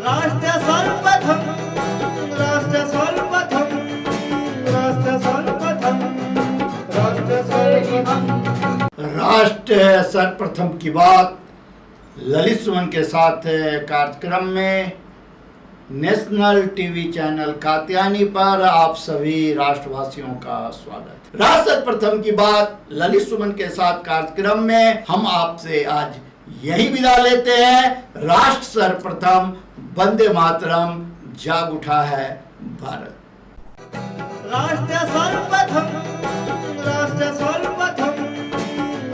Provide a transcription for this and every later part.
राष्ट्र सर्वप्रथम, राष्ट्र सर्वप्रथम, राष्ट्र सर्वप्रथम, राष्ट्र सर्वप्रथम। राष्ट्र सर्वप्रथम की बात ललित सुमन के साथ कार्यक्रम में नेशनल टीवी चैनल कात्यायनी पर आप सभी राष्ट्रवासियों का स्वागत। राष्ट्र सर्वप्रथम की बात ललित सुमन के साथ कार्यक्रम में हम आपसे आज यही विदा लेते हैं। राष्ट्र सर्वप्रथम, वंदे मातरम, जाग उठा है भारत। राष्ट्र सर्वप्रथम, राष्ट्र सर्वप्रथम,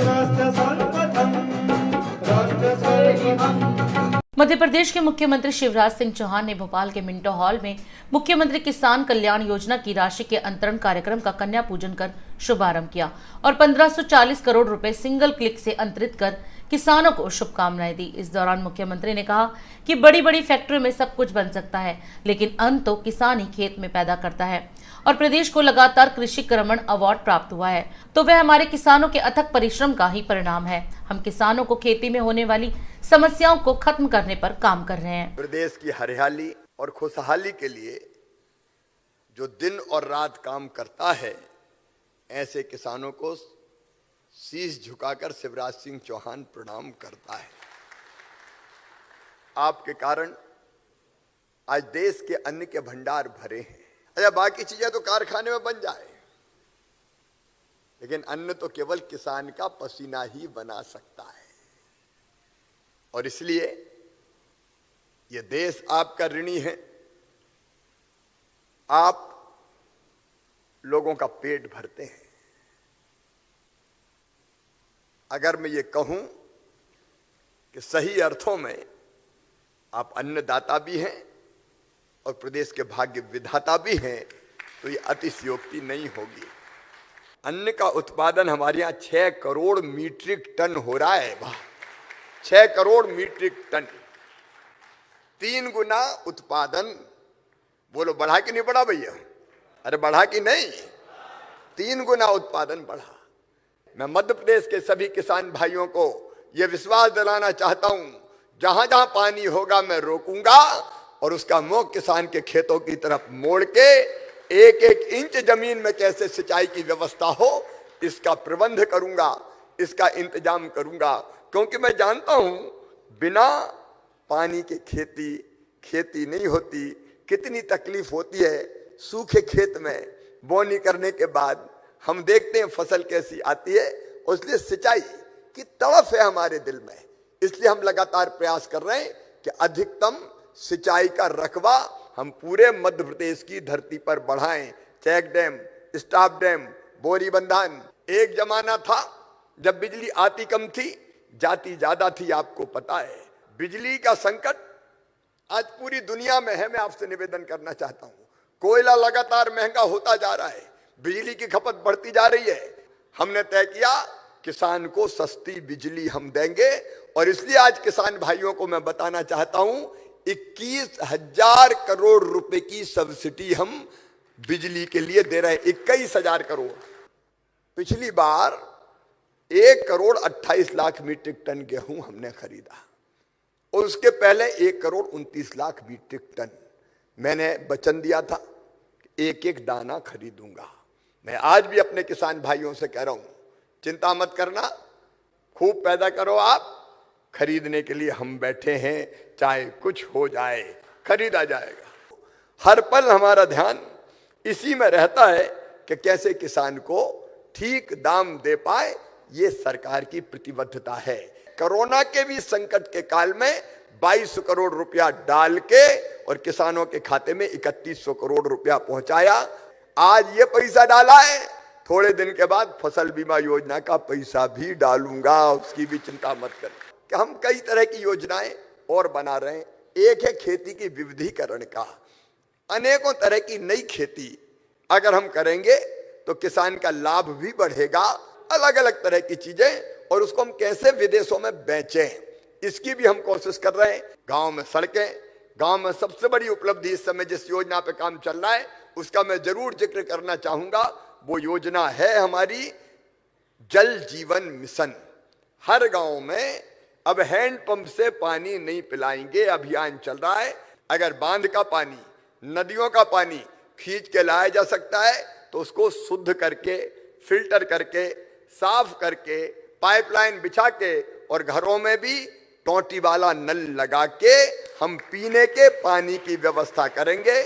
राष्ट्र सर्वप्रथम, राष्ट्र सर्वप्रथम। मध्य प्रदेश के मुख्यमंत्री शिवराज सिंह चौहान ने भोपाल के मिंटो हॉल में मुख्यमंत्री किसान कल्याण योजना की राशि के अंतरण कार्यक्रम का कन्या पूजन कर शुभारंभ किया और 1540 करोड़ रुपए सिंगल क्लिक से अंतरित कर किसानों को शुभकामनाएं दी। इस दौरान मुख्यमंत्री ने कहा कि बड़ी बड़ी फैक्ट्रियों में सब कुछ बन सकता है, लेकिन अन्न तो किसान ही खेत में पैदा करता है और प्रदेश को लगातार कृषि क्रमण अवार्ड प्राप्त हुआ है तो वह हमारे किसानों के अथक परिश्रम का ही परिणाम है। हम किसानों को खेती में होने वाली समस्याओं को खत्म करने पर काम कर रहे हैं। प्रदेश की हरियाली और खुशहाली के लिए जो दिन और रात काम करता है, ऐसे किसानों को शीश झुकाकर शिवराज सिंह चौहान प्रणाम करता है। आपके कारण आज देश के अन्न के भंडार भरे हैं। अच्छा, बाकी चीजें तो कारखाने में बन जाए, लेकिन अन्न तो केवल किसान का पसीना ही बना सकता है। और इसलिए यह देश आपका ऋणी है। आप लोगों का पेट भरते हैं। अगर मैं ये कहूं कि सही अर्थों में आप अन्नदाता भी हैं और प्रदेश के भाग्य विधाता भी हैं, तो ये अतिशयोक्ति नहीं होगी। अन्न का उत्पादन हमारे यहां 6 करोड़ मीट्रिक टन हो रहा है। 6 करोड़ मीट्रिक टन, 3 गुना उत्पादन। बोलो, बढ़ा कि नहीं बढ़ा भैया? अरे बढ़ा कि नहीं? 3 गुना उत्पादन बढ़ा। मैं मध्य प्रदेश के सभी किसान भाइयों को यह विश्वास दिलाना चाहता हूं, जहां जहां पानी होगा मैं रोकूंगा और उसका मुख किसान के खेतों की तरफ मोड़ के एक एक इंच जमीन में कैसे सिंचाई की व्यवस्था हो, इसका प्रबंध करूंगा, इसका इंतजाम करूंगा। क्योंकि मैं जानता हूं बिना पानी के खेती नहीं होती। कितनी तकलीफ होती है सूखे खेत में बोनी करने के बाद। हम देखते हैं फसल कैसी आती है, इसलिए सिंचाई की तड़फ है हमारे दिल में। इसलिए हम लगातार प्रयास कर रहे हैं कि अधिकतम सिंचाई का रकबा हम पूरे मध्य प्रदेश की धरती पर बढ़ाएं। चेक डैम, स्टाप डैम, बोरी बंधान। एक जमाना था जब बिजली आती कम थी, जाती ज्यादा थी। आपको पता है बिजली का संकट आज पूरी दुनिया में है। मैं आपसे निवेदन करना चाहता हूं, कोयला लगातार महंगा होता जा रहा है, बिजली की खपत बढ़ती जा रही है। हमने तय किया किसान को सस्ती बिजली हम देंगे और इसलिए आज किसान भाइयों को मैं बताना चाहता हूं 21,000 करोड़ रुपए की सब्सिडी हम बिजली के लिए दे रहे हैं। 21,000 करोड़। पिछली बार 1 करोड़ 28 लाख मीट्रिक टन गेहूं हमने खरीदा और उसके पहले 1 करोड़ 29 लाख मीट्रिक टन। मैंने वचन दिया था कि एक एक दाना खरीदूंगा। मैं आज भी अपने किसान भाइयों से कह रहा हूं, चिंता मत करना, खूब पैदा करो। आप खरीदने के लिए हम बैठे हैं, चाहे कुछ हो जाए खरीदा जाएगा। हर पल हमारा ध्यान इसी में रहता है कि कैसे किसान को ठीक दाम दे पाए। ये सरकार की प्रतिबद्धता है। कोरोना के भी संकट के काल में 22 करोड़ रुपया डाल के और किसानों के खाते में 3100 करोड़ रुपया पहुंचाया। आज ये पैसा डाला है, थोड़े दिन के बाद फसल बीमा योजना का पैसा भी डालूंगा, उसकी भी चिंता मत करें। कि हम कई तरह की योजनाएं और बना रहे हैं। एक है खेती की विविधीकरण का। अनेकों तरह की नई खेती अगर हम करेंगे तो किसान का लाभ भी बढ़ेगा। अलग अलग तरह की चीजें, और उसको हम कैसे विदेशों में बेचें, इसकी भी हम कोशिश कर रहे हैं। गांव में सड़कें, गांव में सबसे बड़ी उपलब्धि इस समय जिस योजना पे काम चल रहा है उसका मैं जरूर जिक्र करना चाहूंगा। वो योजना है हमारी जल जीवन मिशन। हर गांव में अब हैंडपंप से पानी नहीं पिलाएंगे अभियान चल रहा है। अगर बांध का पानी, नदियों का पानी खींच के लाया जा सकता है तो उसको शुद्ध करके, फिल्टर करके, साफ करके, पाइपलाइन बिछा के और घरों में भी टोंटी वाला नल लगा के हम पीने के पानी की व्यवस्था करेंगे।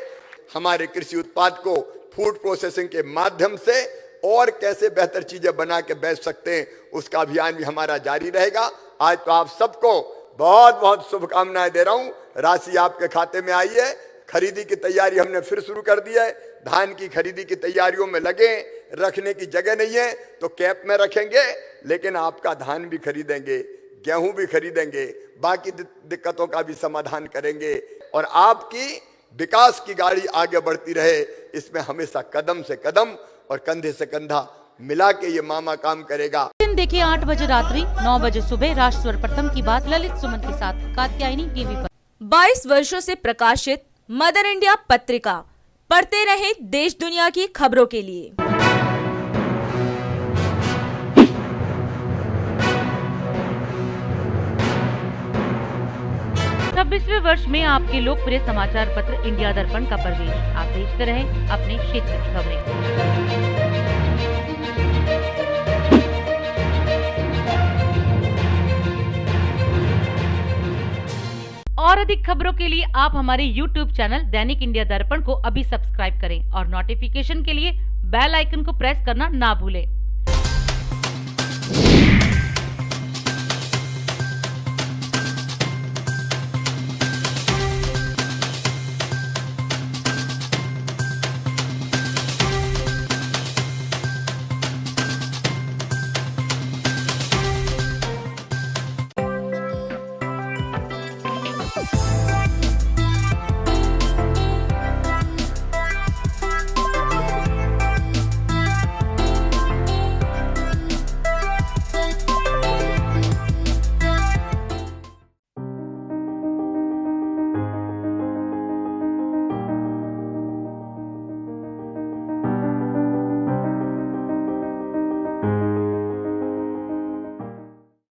हमारे कृषि उत्पाद को फूड प्रोसेसिंग के माध्यम से और कैसे बेहतर चीजें बना के बेच सकते हैं, उसका अभियान भी हमारा जारी रहेगा। आज तो आप सबको बहुत बहुत शुभकामनाएं दे रहा हूं। राशि आपके खाते में आई है। खरीदी की तैयारी हमने फिर शुरू कर दी है। धान की खरीदी की तैयारियों में लगे। रखने की जगह नहीं है तो कैप में रखेंगे, लेकिन आपका धान भी खरीदेंगे, गेहूं भी खरीदेंगे, बाकी दिक्कतों का भी समाधान करेंगे और आपकी विकास की गाड़ी आगे बढ़ती रहे, इसमें हमेशा कदम से कदम और कंधे से कंधा मिला के ये मामा काम करेगा। दिन देखिए 8 बजे रात्रि 9 बजे सुबह राष्ट्र सर्वप्रथम की बात ललित सुमन के साथ कात्यायनी टीवी पर। 22 वर्षों से प्रकाशित मदर इंडिया पत्रिका, पढ़ते रहे देश दुनिया की खबरों के लिए। 26वें वर्ष में आपके लोकप्रिय समाचार पत्र इंडिया दर्पण का प्रवेश। आप देखते रहें अपने क्षेत्र की खबरें। और अधिक खबरों के लिए आप हमारे YouTube चैनल दैनिक इंडिया दर्पण को अभी सब्सक्राइब करें और नोटिफिकेशन के लिए बेल आइकन को प्रेस करना ना भूलें।